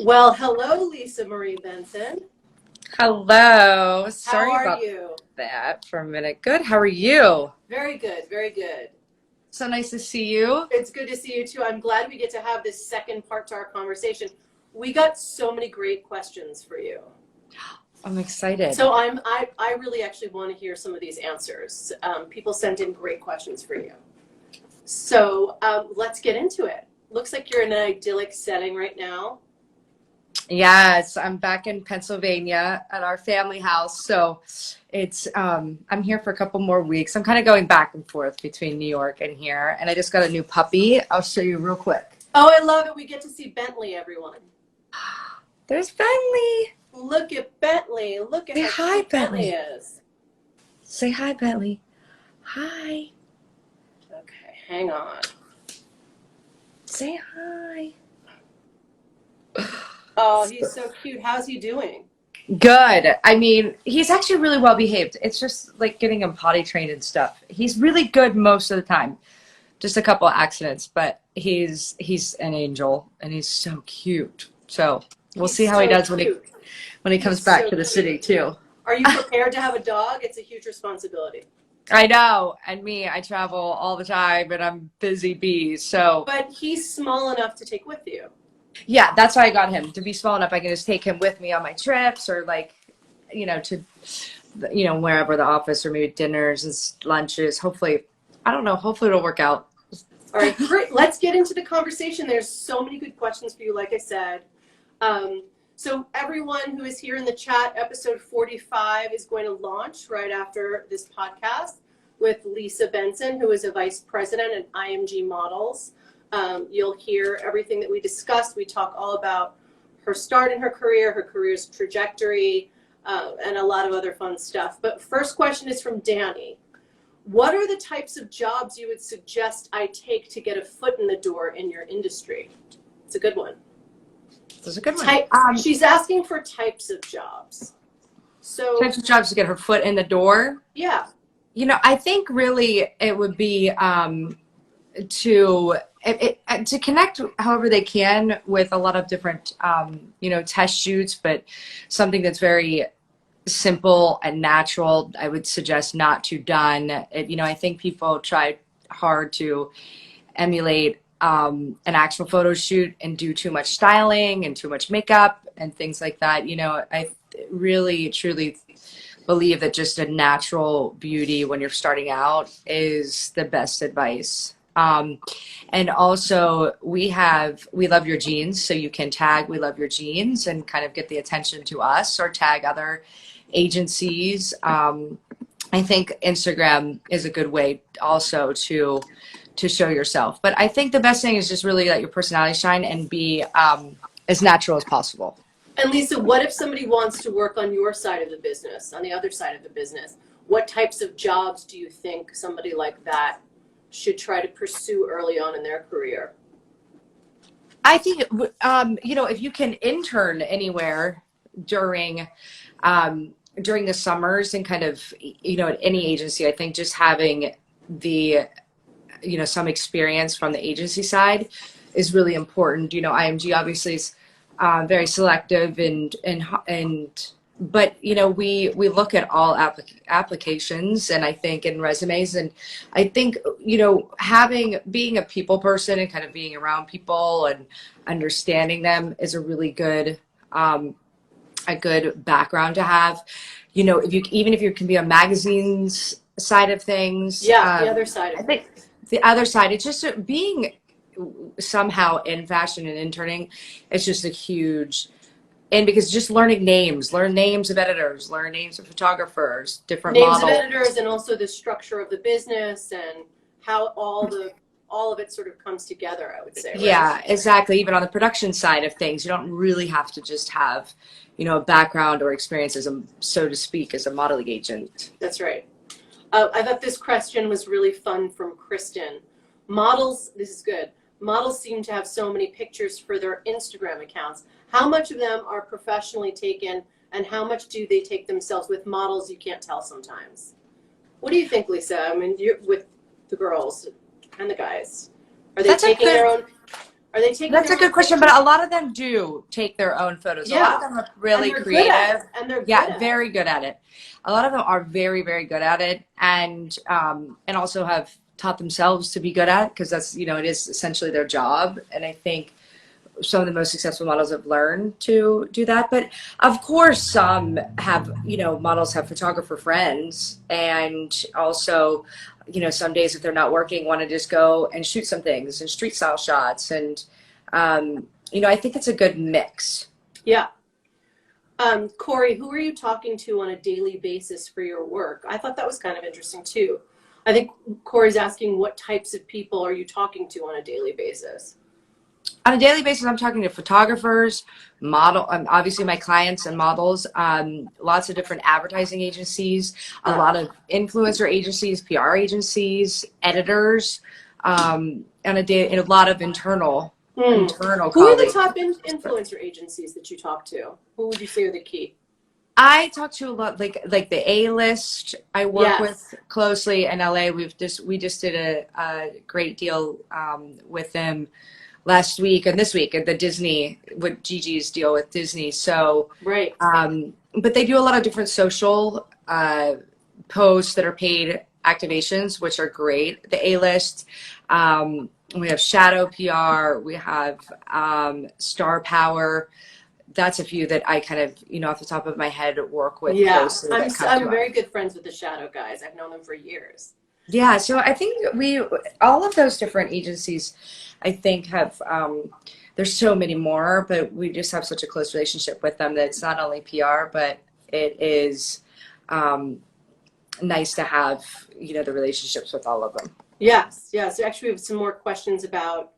Well, hello, Lisa Marie Benson. Hello. How Sorry are about you? that for a minute. Good. How are you? Very good, very good. So nice to see you. It's good to see you too. I'm glad we get to have this second part to our conversation. We got so many great questions for you. I'm excited. So I really actually want to hear some of these answers. People sent in great questions for you. So let's get into it. Looks like you're in an idyllic setting right now. Yes, I'm back in Pennsylvania at our family house. So it's I'm here for a couple more weeks. I'm kind of going back and forth between New York and here, and I just got a new puppy. I'll show you real quick. Oh, I love it. We get to see Bentley, everyone. There's Bentley. Look at Bentley. Look at Say how hi, cute Bentley is. Say hi, Bentley. Hi. Okay, hang on. Say hi. Oh, he's so cute. How's he doing? Good. I mean, he's actually really well behaved. It's just like getting him potty trained and stuff. He's really good most of the time. Just a couple of accidents, but he's an angel and he's so cute. So we'll He's see how he so does cute. when he He's comes back so to the cute. city too. Are you prepared to have a dog? It's a huge responsibility. I know. And me, I travel all the time and I'm busy bee. So But he's small enough to take with you. yeah, that's why I got him to be small enough. I can just take him with me on my trips or like, to, wherever the office or maybe dinners and lunches. Hopefully, I don't know. Hopefully it'll work out. All right, great. Let's get into the conversation. There's so many good questions for you, like I said. So everyone who is here in the chat, episode 45 is going to launch right after this podcast with Lisa Benson, who is a vice president at IMG Models. You'll hear everything that we discussed. We talk all about her start in her career's trajectory, and a lot of other fun stuff. But first question is from Danny. What are the types of jobs you would suggest I take to get a foot in the door in your industry? It's a good one. That's a good one. She's asking for types of jobs. So Types of jobs to get her foot in the door. yeah. I think really it would be to connect however they can with a lot of different, test shoots, but something that's very simple and natural, I would suggest not too done. I think people try hard to emulate an actual photo shoot and do too much styling and too much makeup and things like that. I really, truly believe that just a natural beauty when you're starting out is the best advice. And also we love your jeans, so you can tag we love your jeans and kind of get the attention to us or tag other agencies. I think Instagram is a good way also to show yourself. But I think the best thing is just really let your personality shine and be as natural as possible. And Lisa, what if somebody wants to work on your side of the business, on the other side of the business? What types of jobs do you think somebody like that should try to pursue early on in their career? I think, if you can intern anywhere during the summers and kind of, at any agency, I think just having some experience from the agency side is really important. IMG obviously is very selective but we look at all applications and I think in resumes, and I think being a people person and kind of being around people and understanding them is a really good background to have. If you can be on magazines side of things. Yeah, the other side. I think the other side, it's just being somehow in fashion and interning. It's just a huge, and because just learn names of editors, learn names of photographers, different names models. of editors, and also the structure of the business and how all of it sort of comes together, I would say. Right? Yeah, exactly. Even on the production side of things, you don't really have to just have, a background or experience so to speak, as a modeling agent. That's right. I thought this question was really fun from Kristen. This is good. Models seem to have so many pictures for their Instagram accounts. How much of them are professionally taken, and how much do they take themselves? With models, you can't tell sometimes. What do you think, Lisa? I mean, you're with the girls and the guys. Are they taking their own? Are they taking That's their a good own question, pictures? but a lot of them do take their own photos. A lot of them are really and they're good at creative. it. And they're good Yeah, at very good at it. A lot of them are very, very good at it, and also have taught themselves to be good at it, because that's, you know, it is essentially their job. And I think some of the most successful models have learned to do that. But of course, some have, you know, models have photographer friends, and also, you know, some days if they're not working, want to just go and shoot some things and street style shots. And, you know, I think it's a good mix. it. Yeah. Corey, who are you talking to on a daily basis for your work? I thought that was kind of interesting too. I think Corey's asking, what types of people are you talking to on a daily basis? On a daily basis, I'm talking to photographers, obviously my clients and models, lots of different advertising agencies, a lot of influencer agencies, PR agencies, editors, and a lot of internal Who are the colleagues. top influencer agencies that you talk to? Who would you say are the key? I talk to a lot, like the A-list. I work Yes. with closely in LA. We just did a great deal with them last week and this week at the Disney, with Gigi's deal with Disney. So, Right. but they do a lot of different social posts that are paid activations, which are great. The A-list, we have Shadow PR, we have Star Power. That's a few that I kind of, you know, off the top of my head work with closely. I'm very good friends with the Shadow guys. I've known them for years. Yeah, so I think all of those different agencies, I think have, there's so many more, but we just have such a close relationship with them that it's not only PR, but it is nice to have, you know, the relationships with all of them. Yes. Actually, we have some more questions about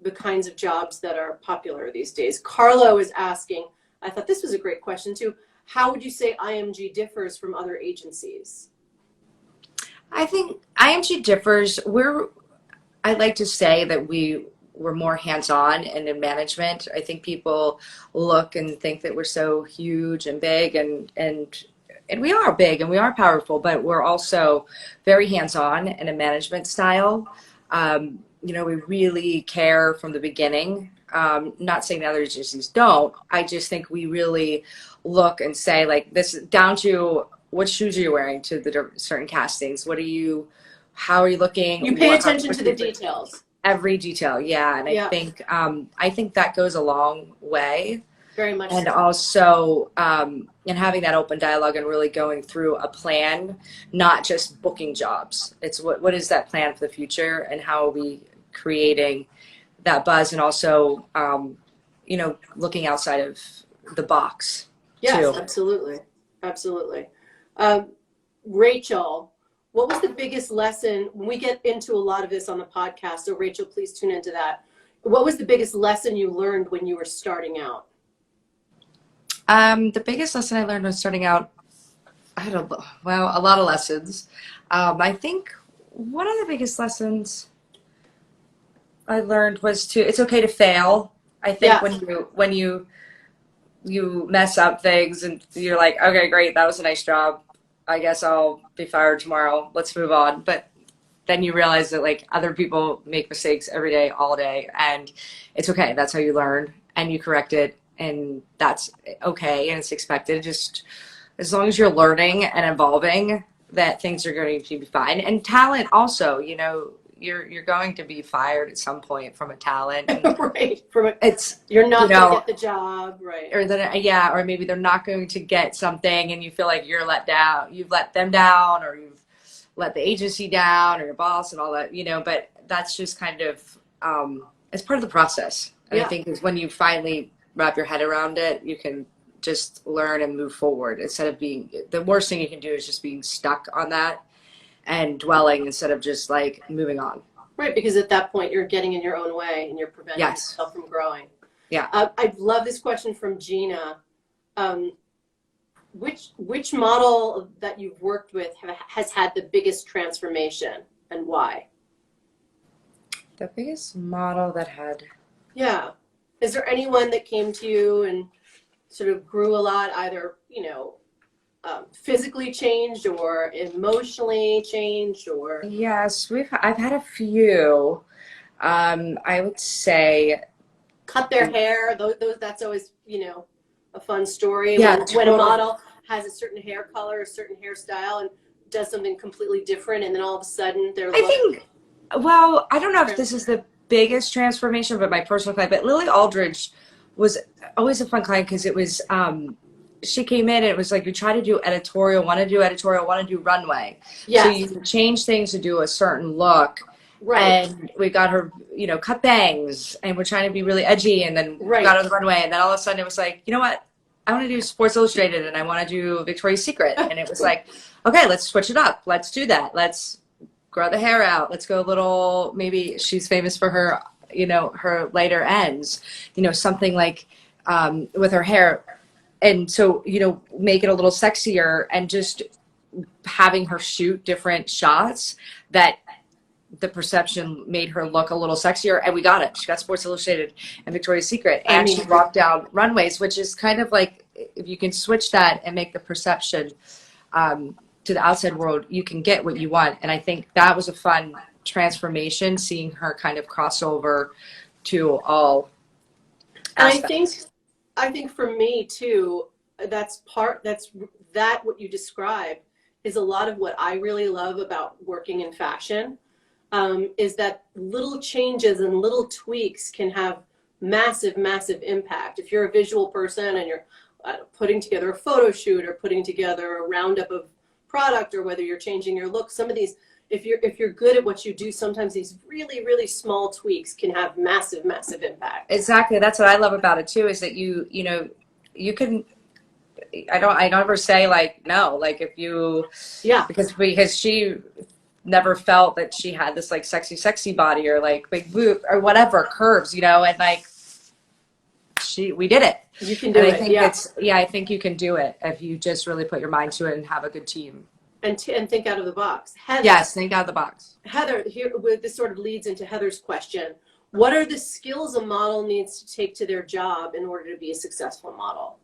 the kinds of jobs that are popular these days. Carlo is asking, I thought this was a great question too, how would you say IMG differs from other agencies? I think IMG differs. I like to say that we're more hands-on and in management. I think people look and think that we're so huge and big, and we are big and we are powerful, but we're also very hands-on in a management style. You know, we really care from the beginning. Not saying the other agencies don't. I just think we really look and say, like, this down to what shoes are you wearing to the certain castings? How are you looking? You pay attention to the details. Every detail, yeah. And I think that goes a long way. Very much. And so. also, and having that open dialogue and really going through a plan, not just booking jobs. It's what is that plan for the future, and how are we creating that buzz, and also, you know, looking outside of the box. Yes, too. absolutely. Rachel, what was the biggest lesson, when we get into a lot of this on the podcast, so Rachel, please tune into that. What was the biggest lesson you learned when you were starting out? The biggest lesson I learned when starting out, a lot of lessons. I think one of the biggest lessons I learned was it's okay to fail. I think when you mess up things and you're like, okay, great, that was a nice job. I guess I'll be fired tomorrow. Let's move on. But then you realize that, like, other people make mistakes every day, all day, and it's okay. That's how you learn, and you correct it, and that's okay, and it's expected. Just as long as you're learning and evolving, that things are going to be fine. And talent also, you know, you're going to be fired at some point from a talent. Right. You're not going to get the job, right? Or maybe they're not going to get something, and you feel like you're let down. You've let them down, or you've let the agency down, or your boss, and all that. You know, but that's just kind of it's part of the process. And I think is when you finally wrap your head around it, you can just learn and move forward instead of the worst thing you can do is just being stuck on that and dwelling instead of just like moving on. Right, because at that point you're getting in your own way and you're preventing yourself from growing. Yeah. I love this question from Gina. Which model that you've worked with has had the biggest transformation, and why? The biggest model that had... Yeah. Is there anyone that came to you and sort of grew a lot, either, you know, physically changed or emotionally changed, or? Yes, I've had a few. I would say cut their hair. Those that's always, a fun story. Yeah, When a totally. model has a certain hair color, a certain hairstyle, and does something completely different, and then all of a sudden they're well, I don't know if this is the biggest transformation, but my personal client, but Lily Aldridge was always a fun client because it was, she came in and it was like, you try to do editorial, want to do runway. Yes. So you can change things to do a certain look. Right. And we got her, cut bangs, and we're trying to be really edgy, and then got on the runway, and then all of a sudden it was like, you know what? I want to do Sports Illustrated, and I want to do Victoria's Secret. And it was like, okay, let's switch it up. Let's do that. Let's grow the hair out. Let's go a little, maybe she's famous for her, her lighter ends, something like with her hair. And so, make it a little sexier, and just having her shoot different shots that the perception made her look a little sexier, and we got it. She got Sports Illustrated and Victoria's Secret, and she walked down runways, which is kind of like, if you can switch that and make the perception to the outside world, you can get what you want. And I think that was a fun transformation, seeing her kind of cross over to all aspects. I think for me too, what you described is a lot of what I really love about working in fashion. Is that little changes and little tweaks can have massive, massive impact. If you're a visual person and you're putting together a photo shoot or putting together a roundup of product, or whether you're changing your look, some of these, if you're good at what you do, sometimes these really, really small tweaks can have massive, massive impact. Exactly. That's what I love about it too, is that you can, I don't ever say like, no, like if you, because she never felt that she had this like sexy body, or like big boob or whatever curves, and like we did it. You can do it. I think you can do it if you just really put your mind to it and have a good team. And think out of the box. Heather, yes, think out of the box. Heather, this sort of leads into Heather's question. What are the skills a model needs to take to their job in order to be a successful model?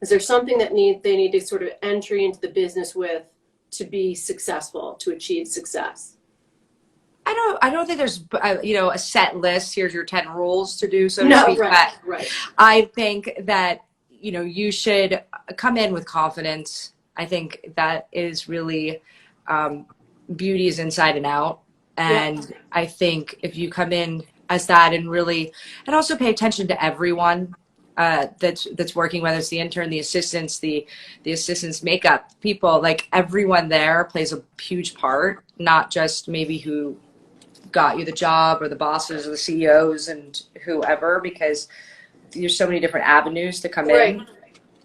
Is there something that they need to sort of entry into the business with to be successful, to achieve success? I don't think there's a set list. Here's your 10 rules to do, so to speak. Right. I think that you should come in with confidence. I think that is really beauty is inside and out, and I think if you come in as that and also pay attention to everyone that's working, whether it's the intern, the assistants, the assistants, makeup people, like everyone there plays a huge part, not just maybe who got you the job or the bosses or the CEOs and whoever, because there's so many different avenues to come in.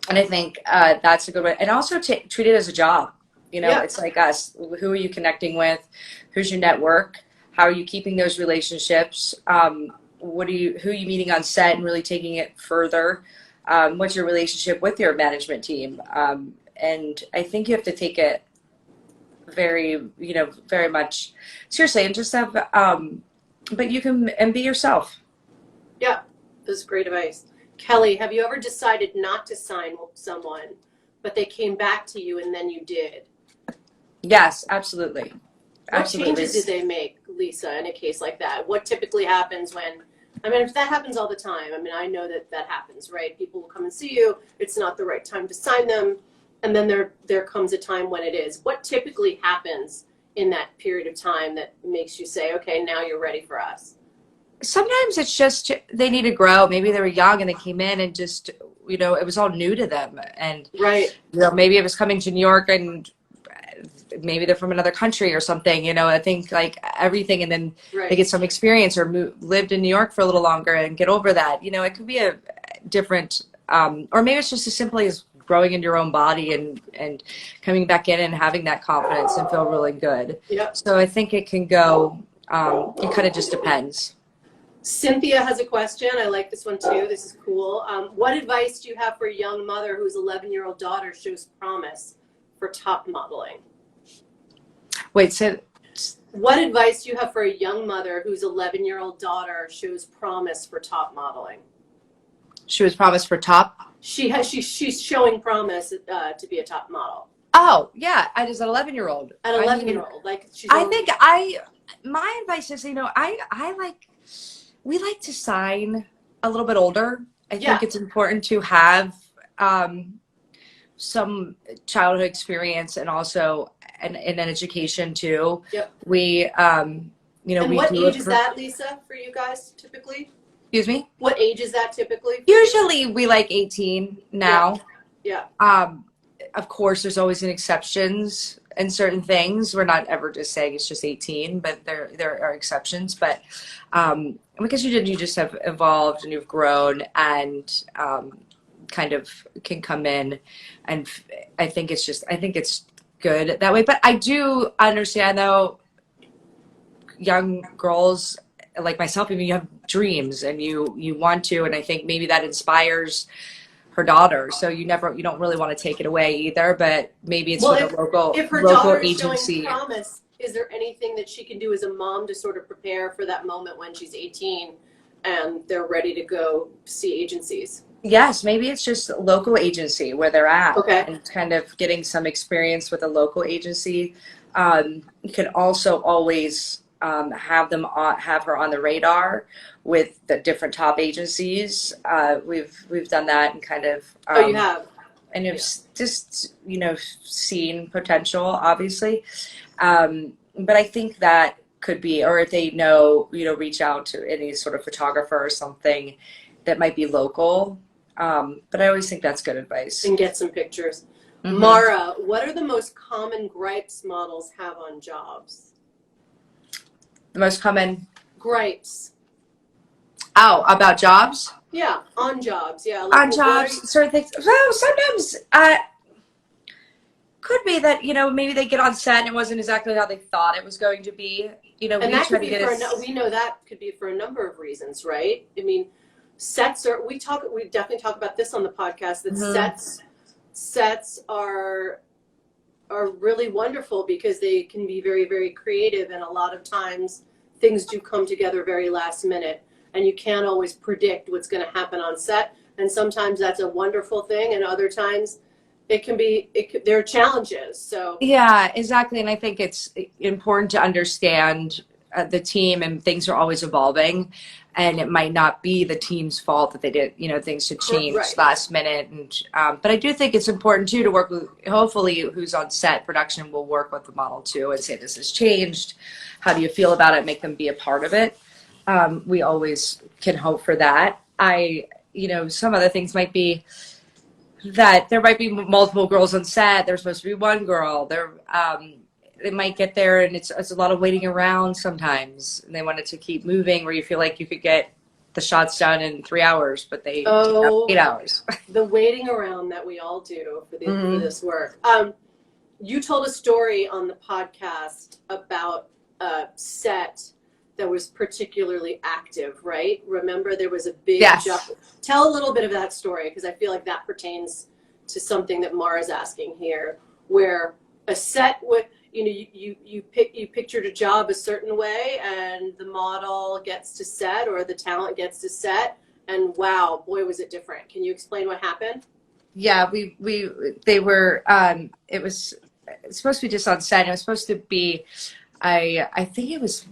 And I think that's a good way. And also treat it as a job. It's like us. Who are you connecting with? Who's your network? How are you keeping those relationships? Who are you meeting on set and really taking it further? What's your relationship with your management team? And I think you have to take it very, very much seriously, and just have, but you can, and be yourself. Yeah, that's great advice. Kelly, have you ever decided not to sign someone, but they came back to you and then you did? Yes, absolutely. What changes did they make, Lisa, in a case like that? What typically happens if that happens all the time, I know that happens, right? People will come and see you. It's not the right time to sign them. And then there comes a time when it is. What typically happens in that period of time that makes you say, okay, now you're ready for us? Sometimes it's just they need to grow. Maybe they were young and they came in and just, it was all new to them. And maybe it was coming to New York and maybe they're from another country or something, I think like everything. And then they get some experience or lived in New York for a little longer and get over that. It could be a different, or maybe it's just as simply as growing into your own body and coming back in and having that confidence and feel really good. Yep. So I think it can go, it kind of just depends. Cynthia has a question. I like this one too. This is cool. What advice do you have for a young mother whose 11-year-old daughter shows promise for top modeling? Wait, so what advice do you have for a young mother whose 11-year-old daughter shows promise for top modeling? She was promised for top? She's showing promise to be a top model. Oh, yeah. As an 11-year-old. An 11-year-old. Like she's I think my advice is, I like we like to sign a little bit older. I Yeah. think it's important to have some childhood experience and also an education too. Yep. We, you know, And we what do age is that, Lisa, for you guys typically? Excuse me? What age is that typically? Usually we like 18 now. Yeah. Of course, there's always an exceptions in certain things. We're not ever just saying it's just 18, but there are exceptions. But because you just have evolved and you've grown and kind of can come in, and I think it's good that way. But I do understand though, young girls like myself, even you have dreams and you want to, and I think maybe that inspires her daughter. So you don't really want to take it away either, but maybe it's with a local agency. Showing promise, is there anything that she can do as a mom to sort of prepare for that moment when she's 18 and they're ready to go see agencies? Yes, maybe it's just a local agency where they're at, okay, and kind of getting some experience with a local agency. You can also always have her on the radar with the different top agencies. We've done that and kind of you have, and it's just seen potential, obviously. But I think that could be, or if they know, reach out to any sort of photographer or something that might be local. But I always think that's good advice. And get some pictures. Mm-hmm. Mara, what are the most common gripes models have on jobs? The most common gripes. Oh, about jobs? Yeah, on jobs. Yeah, like, on jobs, certain things. Well, sometimes could be that maybe they get on set and it wasn't exactly how they thought it was going to be. And that could be we know that could be for a number of reasons, right? I mean, sets are. We definitely talk about this on the podcast. That mm-hmm. sets are really wonderful because they can be very, very creative, and a lot of times things do come together very last minute, and you can't always predict what's going to happen on set. And sometimes that's a wonderful thing, and other times there are challenges. So yeah, exactly. And I think it's important to understand the team, and things are always evolving, and it might not be the team's fault that they did, things should change last minute. And but I do think it's important too to work with, hopefully who's on set, production will work with the model too and say, this has changed. How do you feel about it? Make them be a part of it. We always can hope for that. Some other things might be that there might be multiple girls on set. There's supposed to be one girl. They might get there and it's a lot of waiting around sometimes. And they want it to keep moving, where you feel like you could get the shots done in 3 hours, but they have 8 hours. The waiting around that we all do for this work. You told a story on the podcast about a set that was particularly active, right? Remember, there was a big job. Tell a little bit of that story, because I feel like that pertains to something that Mara's asking here, where a set with you pictured a job a certain way, and the model gets to set, or the talent gets to set, and wow, boy, was it different. Can you explain what happened? Yeah, they were it was supposed to be just on set. It was supposed to be I think it was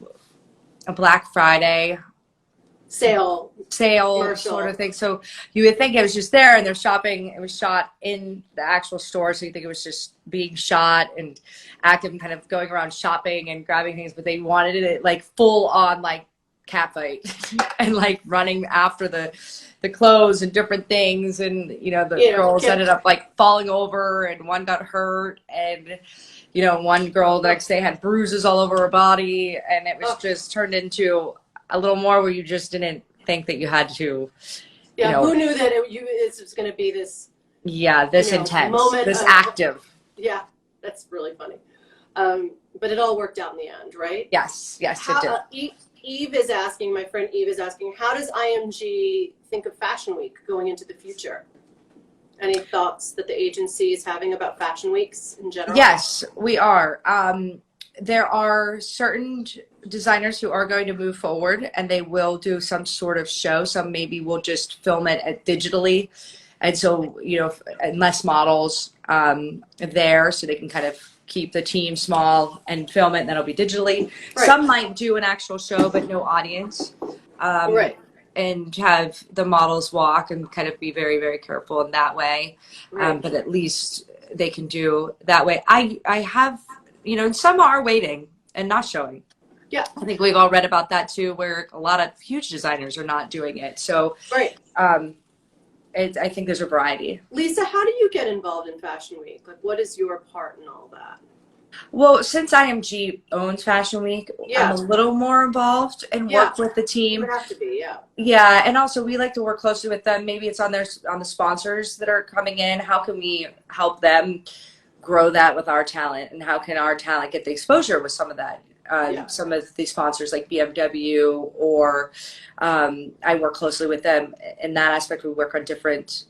a Black Friday sale sort of thing. So you would think it was just there and they're shopping. It was shot in the actual store, so you think it was just being shot and active and kind of going around shopping and grabbing things, but they wanted it like full on like cat fight and like running after the clothes and different things, and the girls ended up like falling over, and one got hurt, and one girl the next day had bruises all over her body, and it was just turned into a little more where you just didn't think that you had to. Who knew that it was going to be this? Yeah, this intense, moment, this active. Yeah, that's really funny. But it all worked out in the end, right? Yes, it did. Eve is asking, my friend Eve is asking, how does IMG think of Fashion Week going into the future? Any thoughts that the agency is having about Fashion Weeks in general? Yes, we are. There are certain designers who are going to move forward, and they will do some sort of show. Some maybe will just film it digitally. And so, and less models there, so they can kind of keep the team small and film it, and that'll be digitally. Right. Some might do an actual show, but no audience. Right. and have the models walk and kind of be very, very careful in that way. Right. But at least they can do that way. I have, some are waiting and not showing. Yeah. I think we've all read about that too, where a lot of huge designers are not doing it. So, Right. I think there's a variety. Lisa, how do you get involved in Fashion Week? Like, what is your part in all that? Well, since IMG owns Fashion Week, Yeah. I'm a little more involved and Yeah. work with the You team. would have to be, yeah. Yeah, and also we like to work closely with them. Maybe it's on the sponsors that are coming in. How can we help them grow that with our talent, and how can our talent get the exposure with some of that? Yeah. Some of the sponsors like BMW, or I work closely with them in that aspect. We work on different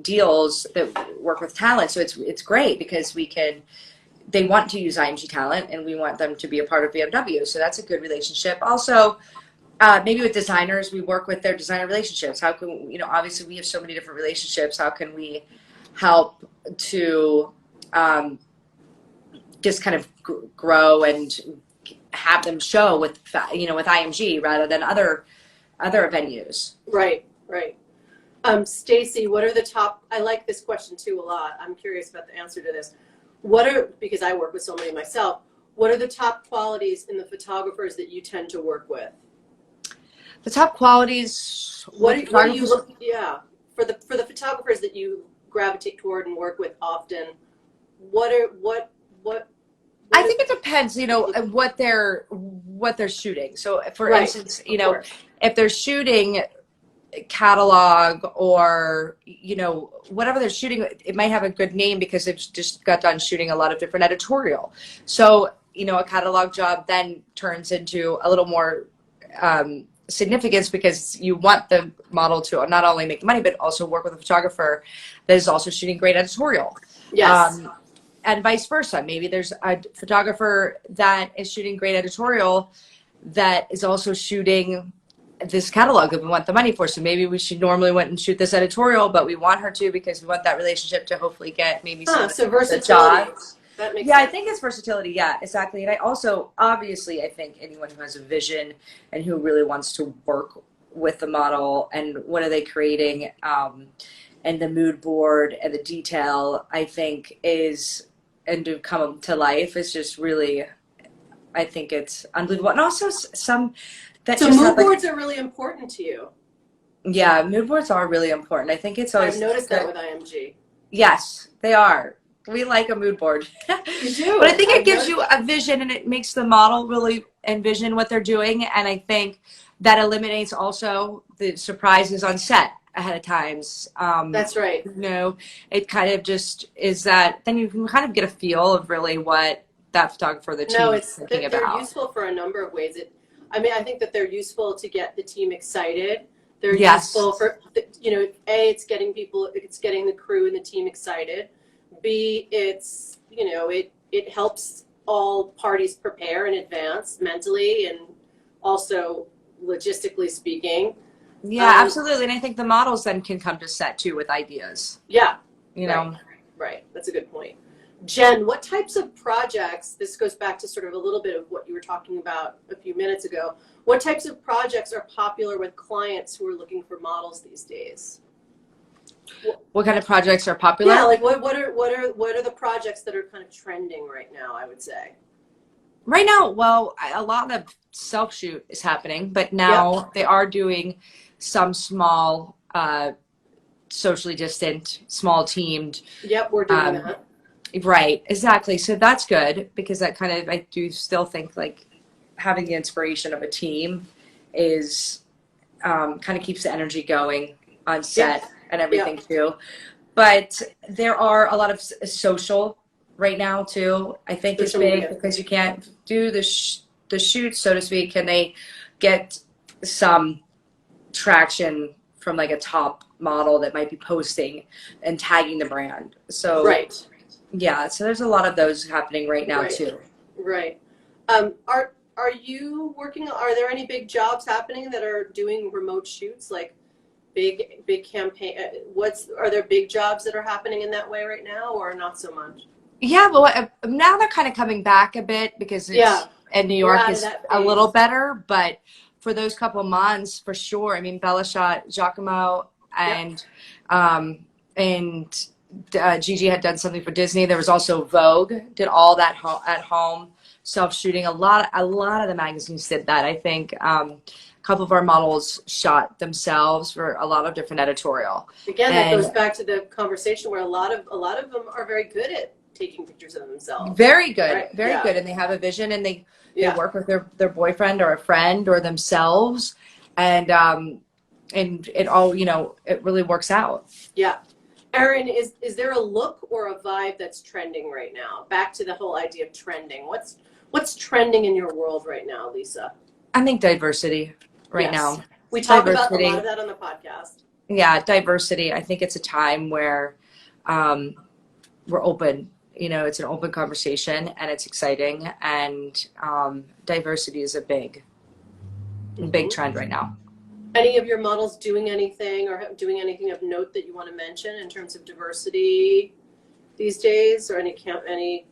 deals that work with talent, so it's great because they want to use IMG talent, and we want them to be a part of BMW. So that's a good relationship. Also, maybe with designers, we work with their designer relationships. How can, obviously we have so many different relationships. How can we help to just kind of grow and have them show with IMG rather than other venues? Right, right. Stacy, what are the top, I like this question too a lot. I'm curious about the answer to this. Because I work with so many myself, what are the top qualities in the photographers that you tend to work with? The top qualities. What do you look? Yeah, for the photographers that you gravitate toward and work with often, what I think it depends, what they're shooting. So, for Right, instance, of course. if they're shooting catalog or whatever they're shooting, it might have a good name because they've just got done shooting a lot of different editorial. So a catalog job then turns into a little more significance because you want the model to not only make money but also work with a photographer that is also shooting great editorial. Yes. And vice versa. Maybe there's a photographer that is shooting great editorial that is also shooting this catalog that we want the money for. So maybe we should normally went and shoot this editorial, but we want her to because we want that relationship to hopefully get maybe some so versatility. That makes sense. I think it's versatility. Yeah, exactly. And I also, obviously, I think anyone who has a vision and who really wants to work with the model and what are they creating, and the mood board and the detail, I think and to come to life is just really, I think it's unbelievable. And also some that so just mood boards are really important to you. Yeah, mood boards are really important. I think it's always. I've noticed that with IMG. Yes, they are. We like a mood board. You do. But I think it gives you a vision and it makes the model really envision what they're doing. And I think that eliminates also the surprises on set ahead of times. That's right. It kind of just is that then you can kind of get a feel of really what that photographer, the team is thinking about. They're useful for a number of ways. I think that they're useful to get the team excited. They're Yes. useful for, it's getting the crew and the team excited. B, it helps all parties prepare in advance mentally and also logistically speaking. Yeah, absolutely. And I think the models then can come to set too with ideas. Yeah. Right. That's a good point. Jen, what types of projects, this goes back to sort of a little bit of what you were talking about a few minutes ago, what types of projects are popular with clients who are looking for models these days? What kind of projects are popular? Yeah, like what are the projects that are kind of trending right now, I would say? Right now, well, a lot of self-shoot is happening, but now they are doing some small, socially distant, small teamed. Yep, we're doing that. Right, exactly. So that's good because that kind of, I do still think like having the inspiration of a team is kind of keeps the energy going on set and everything too. But there are a lot of social right now too. I think it's big because you can't do the shoot, so to speak. Can they get some traction from like a top model that might be posting and tagging the brand? So yeah, so there's a lot of those happening right now too. Right. Are you working? Are there any big jobs happening that are doing remote shoots, like big campaign? Are there big jobs that are happening in that way right now, or not so much? Yeah, well, now they're kind of coming back a bit because it's, and New York is a little better, but for those couple months, for sure. I mean, Bella shot Giacomo, and Gigi had done something for Disney. There was also Vogue, did all that at home, self-shooting. A lot of the magazines did that. I think a couple of our models shot themselves for a lot of different editorial. Again, that goes back to the conversation where a lot of them are very good at taking pictures of themselves. Very good, right? very good, and they have a vision, and they work with their boyfriend or a friend or themselves, and it all, it really works out. Yeah. Erin, is there a look or a vibe that's trending right now? Back to the whole idea of trending. What's trending in your world right now, Lisa? I think diversity now. We talk about a lot of that on the podcast. Yeah, diversity. I think it's a time where we're open. It's an open conversation, and it's exciting. And diversity is a big trend right now. Any of your models doing anything or doing anything of note that you want to mention in terms of diversity these days, or any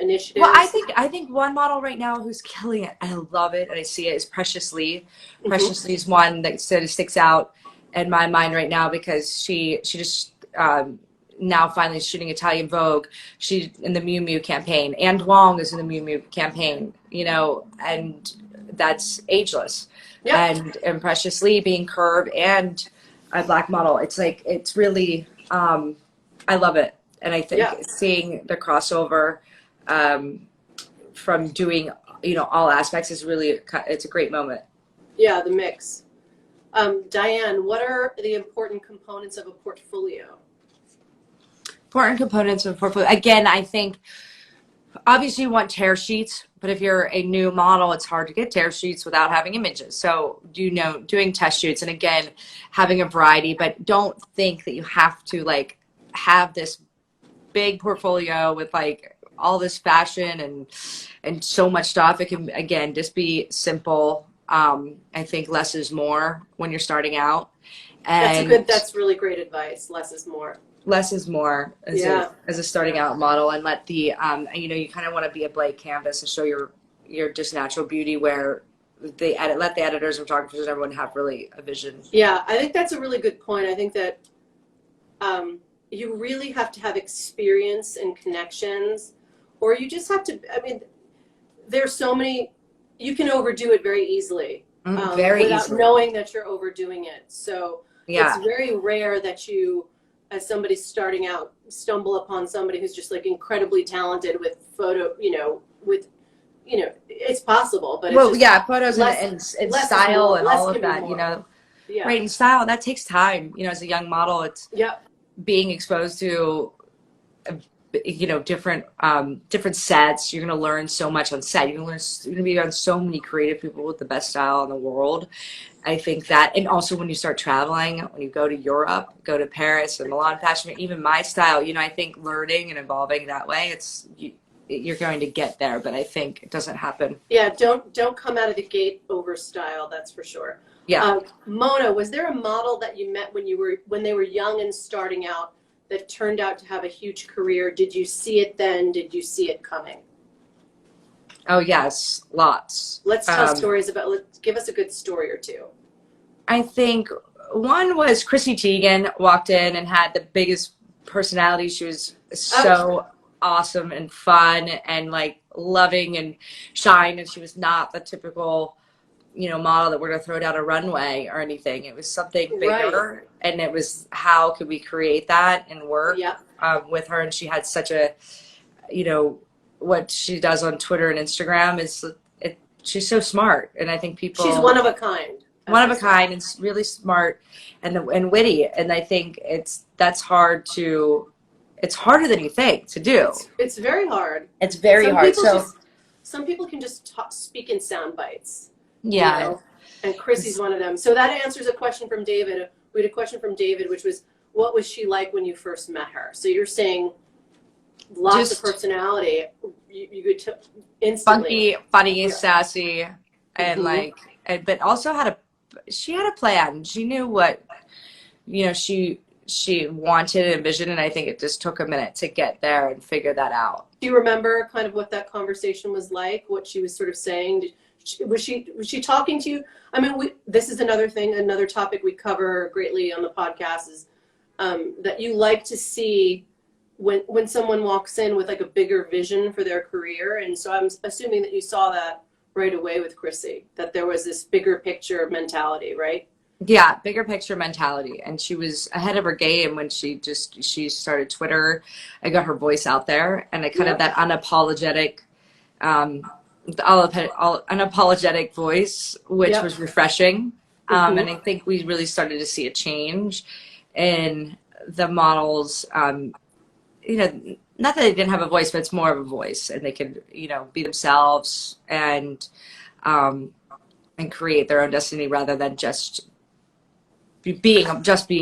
initiatives? Well, I think one model right now who's killing it, I love it, and I see it, is Precious Lee. Precious Lee's one that sort of sticks out in my mind right now because she just now finally shooting Italian Vogue. She's in the Miu Miu campaign. And Wong is in the Miu Miu campaign, and that's ageless. Yep. And Precious Lee being curved and a Black model, it's really I love it. And I think seeing the crossover from doing all aspects is really, it's a great moment. Yeah, the mix. Diane, what are the important components of a portfolio? Important components of a portfolio. Again, I think obviously you want tear sheets, but if you're a new model, it's hard to get tear sheets without having images. So, doing test shoots, and again, having a variety, but don't think that you have to have this big portfolio with all this fashion and so much stuff. It can, again, just be simple. I think less is more when you're starting out. And that's really great advice. Less is more. Less is more as a starting out model, and let the you kind of want to be a blank canvas and show your just natural beauty, where let the editors and photographers and everyone have really a vision. Yeah, I think that's a really good point. I think that you really have to have experience and connections, or you just have to, there's so many, you can overdo it very easily. Without knowing that you're overdoing it. So it's very rare that you, as somebody starting out, stumble upon somebody who's just incredibly talented with photo, it's possible, but photos and style and all of that, right, and style, that takes time. As a young model, it's being exposed to different sets. You're going to learn so much on set. You're going to be on so many creative people with the best style in the world. I think that, and also when you start traveling, when you go to Europe, go to Paris and Milan Fashion, even my style, I think learning and evolving that way, you're going to get there, but I think it doesn't happen. Yeah, don't come out of the gate over style, that's for sure. Yeah. Mona, was there a model that you met when they were young and starting out that turned out to have a huge career? Did you see it then? Did you see it coming? Oh yes, lots. Let's tell stories give us a good story or two. I think one was Chrissy Teigen walked in and had the biggest personality. She was so awesome and fun and loving and shine, and she was not the typical model that we're going to throw down a runway or anything. It was something bigger, and it was how could we create that and work with her. And she had such a, what she does on Twitter and Instagram she's so smart, and I think people. She's one of a kind. One of a kind, and really smart, and witty, and I think it's harder than you think to do. It's very hard. It's very hard. Some people can just speak in sound bites. Yeah. And Chrissy's one of them. So that answers a question from David. We had a question from David, which was, what was she like when you first met her? So you're saying lots of personality. You could instantly. Funny, sassy, and but also she had a plan. She knew what, she wanted and envisioned, and I think it just took a minute to get there and figure that out. Do you remember kind of what that conversation was like? What she was sort of saying? Was she talking to you? I mean, this is another topic we cover greatly on the podcast is that you like to see when someone walks in with like a bigger vision for their career. And so I'm assuming that you saw that right away with Chrissy, that there was this bigger picture mentality, right? Yeah, bigger picture mentality. And she was ahead of her game when she started Twitter. I got her voice out there, and I kind of that unapologetic, unapologetic voice, which was refreshing. And I think we really started to see a change in the models. You know, not that they didn't have a voice, but it's more of a voice, and they could, you know, be themselves and create their own destiny rather than just being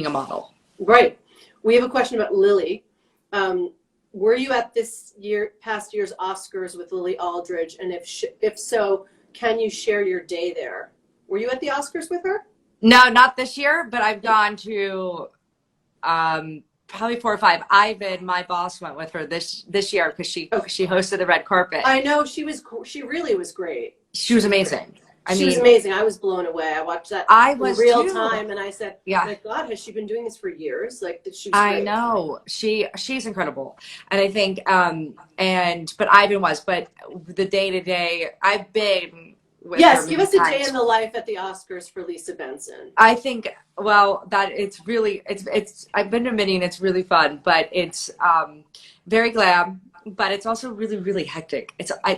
a model. Right. We have a question about Lily. Were you at past year's Oscars with Lily Aldridge? And if so, can you share your day there? Were you at the Oscars with her? No, not this year, but I've gone to probably 4 or 5. Ivan, my boss, went with her this year because she hosted the red carpet. I know she really was great. She was amazing. She was amazing. I was blown away. I watched that in real time, and I said, "My God, has she been doing this for years?" Like that, she was great. I know she's incredible, and I think but Ivan was, but the day to day, I've been with her give us a day in the life at the Oscars for Lisa Benson. I think that it's really it's I've been to many and it's really fun, but it's very glam. But it's also really, really hectic. I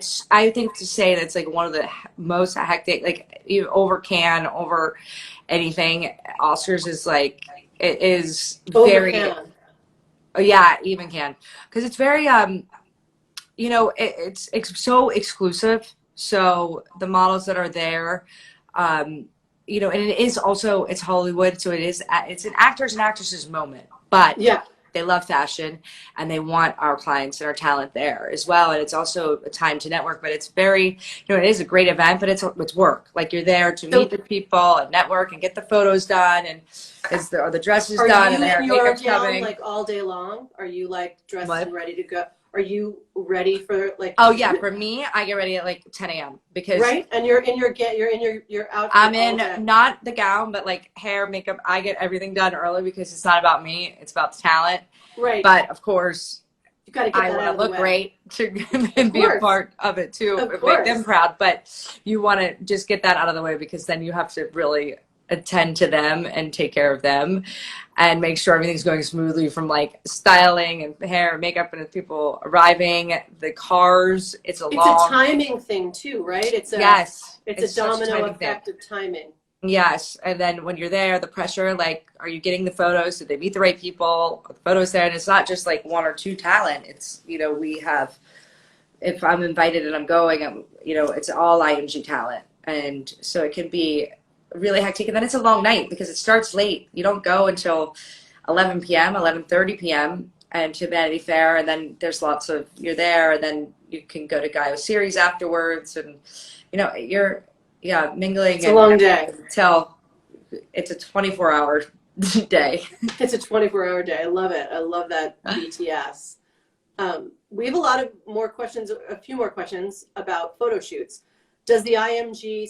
think to say that it's like one of the most hectic, like over anything. Oscars is like, it is very, even can. Because it's very, you know, it's so exclusive. So the models that are there, you know, and it is also, it's Hollywood. So it's an actors and actresses moment. But they love fashion, and they want our clients and our talent there as well. And it's also a time to network, but it's very, you know, it is a great event, but it's work. Like you're there to meet the people and network and get the photos done, and are the dresses done and their makeup's coming. Like all day long? Are you like dressed and ready to go? Are you ready for like? Oh yeah, for me, I get ready at like 10 a.m. because and you're in your outfit. I'm in not the gown, but like hair, makeup. I get everything done early because it's not about me; it's about the talent. Right. But of course, you got to get I want to look great to be a part of it too, make them proud. But you want to just get that out of the way because then you have to really attend to them and take care of them and make sure everything's going smoothly from like styling and hair and makeup and people arriving, the cars. It's a timing thing too, right? It's a domino effect of timing. Yes. And then when you're there, the pressure, like, are you getting the photos? Did they meet the right people? Are the photos there? And it's not just like one or two talent. It's, you know, if I'm invited and I'm going, you know, it's all IMG talent. And so it can be really hectic. And then it's a long night because it starts late. You don't go until 11 p.m., 11:30 p.m. and to Vanity Fair. And then there's you're there, and then you can go to Gaio Series afterwards. And, you know, you're, mingling. It's a long day. Till it's a 24-hour day. It's a 24-hour day. I love it. I love that BTS. We have a few more questions about photo shoots. Does the IMG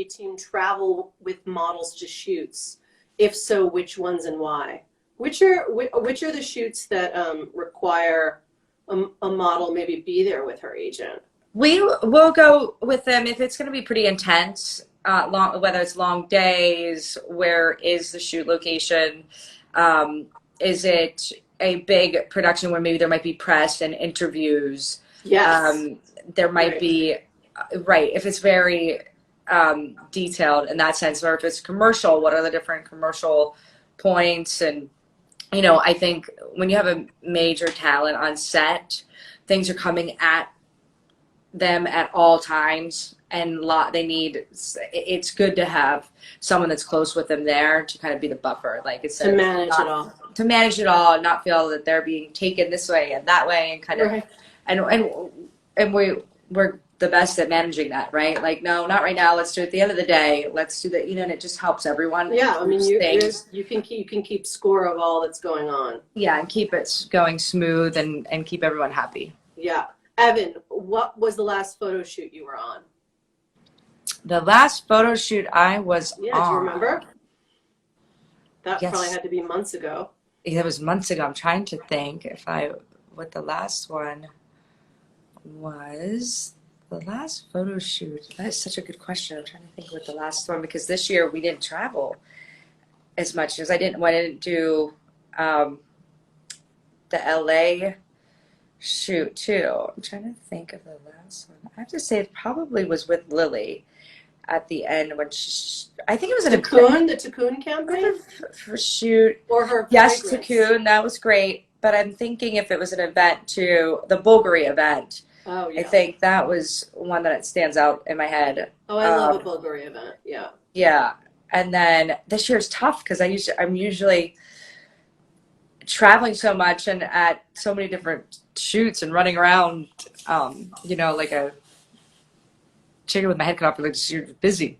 team travel with models to shoots? If so, which ones and why? Which are the shoots that require a model maybe be there with her agent? We will go with them if it's going to be pretty intense, whether it's long days, where is the shoot location? Is it a big production where maybe there might be press and interviews? Yes. There might be, if it's very detailed in that sense, or if it's commercial, what are the different commercial points? And, you know, I think when you have a major talent on set, things are coming at them at all times, and it's good to have someone that's close with them there to kind of be the buffer, like it's to manage it all and not feel that they're being taken this way and that way, and kind of and we're the best at managing that, right? Like, no, not right now, let's do it at the end of the day, let's do that, you know, and it just helps everyone. I mean, you can keep score of all that's going on, and keep it going smooth and keep everyone happy. Evan, what was the last photo shoot you were on? The last photo shoot I was Yeah, on. do you remember? That Yes. probably had to be months ago. That was months ago. I'm trying to think what the last one was. The last photo shoot. That is such a good question. I'm trying to think what the last one, because this year we didn't travel as much as I didn't do the LA shoot too. I'm trying to think of the last one. I have to say it probably was with Lily at the end when I think it was an Cocoon, the Cocoon campaign? for shoot. Or her Yes, fragrance. Cocoon, that was great. But I'm thinking if it was an event too, the Bulgari event. Oh, yeah. I think that was one that stands out in my head. Oh, I love a Bulgari event. Yeah. Yeah. And then this year's tough because I'm usually traveling so much and at so many different shoots and running around, like a chicken with my head cut off. Like you're busy.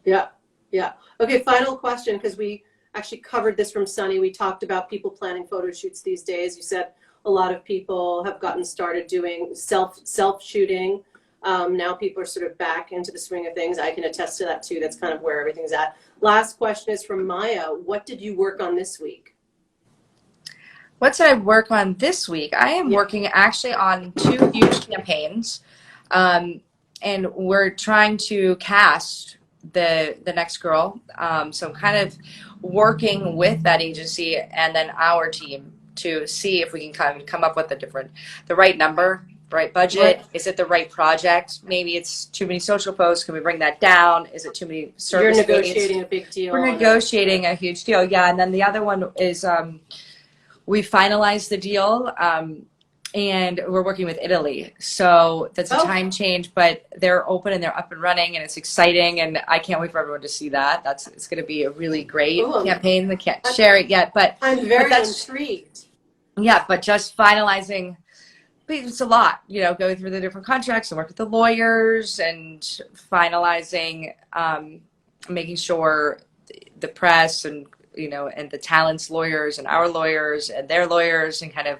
Yeah. Yeah. Okay. Final question, because we actually covered this from Sunny. We talked about people planning photo shoots these days. You said a lot of people have gotten started doing self shooting. Now people are sort of back into the swing of things. I can attest to that too. That's kind of where everything's at. Last question is from Maya. What did you work on this week? What did I work on this week? I am working actually on 2 huge campaigns. And we're trying to cast the next girl. So I'm kind of working with that agency and then our team to see if we can kind of come up with the right number, the right budget. Right. Is it the right project? Maybe it's too many social posts. Can we bring that down? Is it too many service You're negotiating a big deal. We're negotiating a huge deal. Yeah. And then the other one is we finalized the deal. And we're working with Italy. So that's a time change, but they're open and they're up and running and it's exciting. And I can't wait for everyone to see that. It's going to be a really great campaign. I can't share it yet, but I'm very intrigued. Yeah, but just finalizing, it's a lot, going through the different contracts and work with the lawyers and finalizing, making sure the press and, and the talent's lawyers and our lawyers and their lawyers and kind of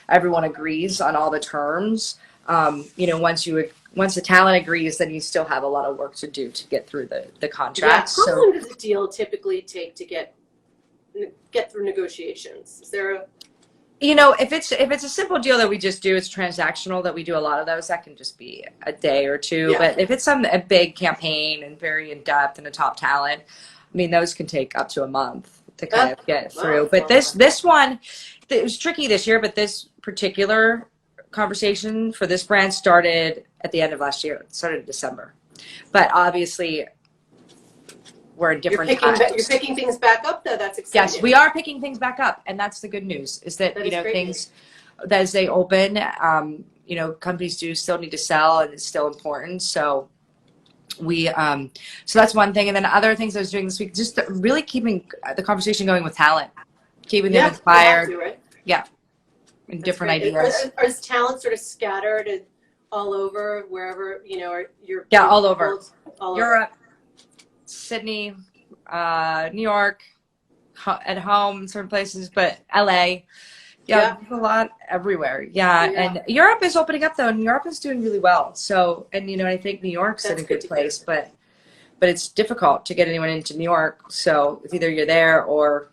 everyone agrees on all the terms. Once the talent agrees, then you still have a lot of work to do to get through the contracts. Yeah. How long does a deal typically take to get through negotiations? Is there a if it's a simple deal that we just do, it's transactional that we do a lot of those, that can just be a day or two. Yeah. But if it's a big campaign and very in depth and a top talent, those can take up to a month to kind of get through. But this one, it was tricky this year, but this particular conversation for this brand started at the end of last year. It started in December. But obviously, we're in different times. You're picking things back up, though. That's exciting. Yes, we are picking things back up. And that's the good news, is that, things as they open, companies do still need to sell and it's still important. So so that's one thing. And then other things I was doing this week, just really keeping the conversation going with talent, keeping them inspired. Right? Yeah. And different ideas. Is talent sort of scattered all over, wherever, you're all over. All Europe, Sydney, New York, at home, certain places, but LA. Yeah, a lot everywhere. Yeah. And Europe is opening up though, and Europe is doing really well. So, and I think New York's in a good place, but it's difficult to get anyone into New York. So it's either you're there or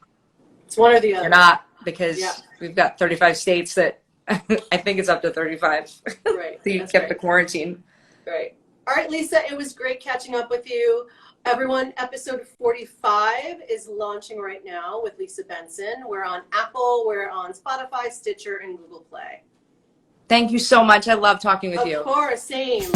it's one or the other. You're not, because we've got 35 states that I think it's up to 35. Right. So you kept the quarantine. Right. All right, Lisa, it was great catching up with you. Everyone, episode 45 is launching right now with Lisa Benson. We're on Apple, we're on Spotify, Stitcher, and Google Play. Thank you so much. I love talking with you. Of course, same.